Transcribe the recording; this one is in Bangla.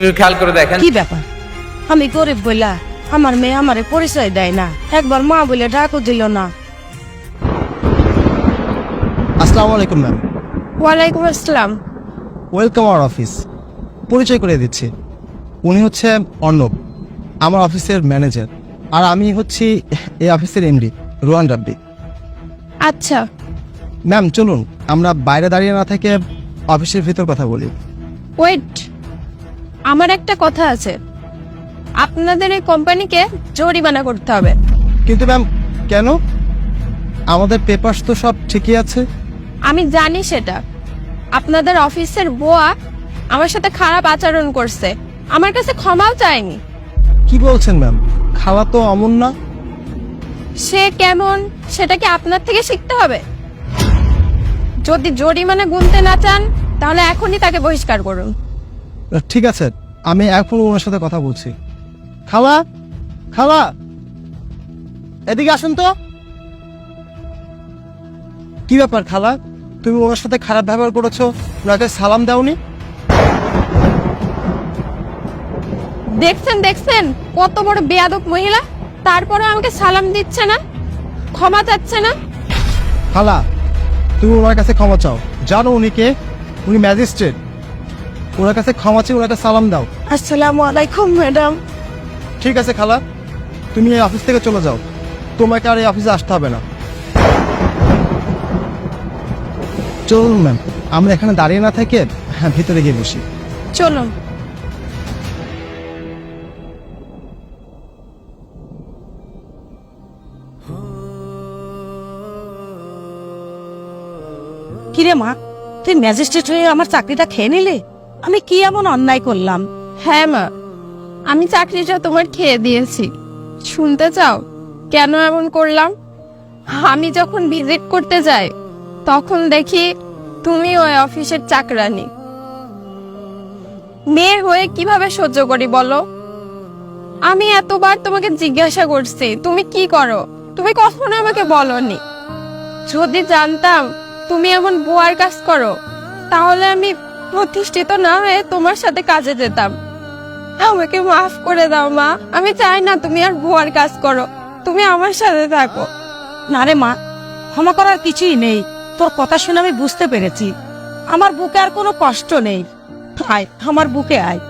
খেয়াল করে দেখেন। কি ব্যাপার? আমি গরিব বইলা আমার মেয়ে আমারে পরিচয় দেয় না, একবার মা বলে ডাকও দিল না। আসসালামু আলাইকুম ম্যাম। ওয়ালাইকুম আসসালাম। Welcome our office. পরিচয় করে দিচ্ছি, উনি হচ্ছে অর্ণব, আমার অফিসের ম্যানেজার, আর আমি হচ্ছি এই অফিসের এমডি রোহান রাব্বি। আচ্ছা ম্যাম চলুন আমরা বাইরে দাঁড়িয়ে না থেকে অফিসের ভিতর কথা বলি। ওয়েট, আমার একটা কথা আছে। আপনাদের এই কোম্পানিকে জরিমানা করতে হবে। কিন্তু ম্যাম কেন? আমাদের পেপারস তো সব ঠিকই আছে। আমি জানি সেটা। আপনাদের অফিসের বুয়া আমার সাথে খারাপ আচরণ করছে, আমার কাছে ক্ষমাও চায়নি। কি বলছেন ম্যাম? খাওয়া তো অমন না। সে কেমন সেটা কি আপনার থেকে শিখতে হবে? যদি জরিমানা গুনতে না চান তাহলে এখনই তাকে বহিষ্কার করুন। ঠিক আছে, আমি এখন ওনার সাথে কথা বলছি। খালা, খালা এদিকে আসুন তো। কি ব্যাপার খালা, তুমি ওনার সাথে খারাপ ব্যবহার করেছো, ওনাকে সালাম দাওনি? দেখছেন দেখছেন কত বড় বেয়াদব মহিলা, তারপরে আমাকে সালাম দিচ্ছে না, ক্ষমা চাচ্ছে না। খালা তুমি ওনার কাছে ক্ষমা চাও, জানো উনি কে? উনি ম্যাজিস্ট্রেট। ওনার কাছে ক্ষমা চেয়ে ওনাকে সালাম দাও। আসসালামু আলাইকুম ম্যাডাম। ঠিক আছে খালা, তুমি এই অফিস থেকে চলে যাও, তোমাকে আর এই অফিসে আসতে হবে না। চলুন ম্যাম, আমরা এখানে দাঁড়িয়ে না থেকে ভিতরে গিয়ে বসি। চলুন। কিরে মা, তুই ম্যাজিস্ট্রেট হয়ে আমার চাকরিটা খেয়ে নিলে? আমি কি এমন অন্যায় করলাম? হ্যাঁ মা, আমি চাকরিটা তোমার খেয়ে দিয়েছি। শুনতে চাও কেন এমন করলাম? আমি যখন ভিজিট করতে যাই তখন দেখি তুমি ওই অফিসের চাকরানি। মেয়ে হয়ে কিভাবে সহ্য করি বলো? আমি এতবার তোমাকে জিজ্ঞাসা করছি তুমি কি করো, তুমি কখনো আমাকে বলনি। যদি জানতাম তুমি এমন বুয়ার কাজ করো তাহলে আমি প্রতিষ্ঠিত না হয়ে তোমার সাথে কাজে যেতাম। আমাকে মাফ করে দাও মা, আমি চাই না তুমি আর বুয়ার কাজ করো, তুমি আমার সাথে থাকো। না রে মা, ক্ষমা করার কিছুই নেই। তোর কথা শুনে আমি বুঝতে পেরেছি। আমার বুকে আর কোনো কষ্ট নেই। আয় আমার বুকে আয়।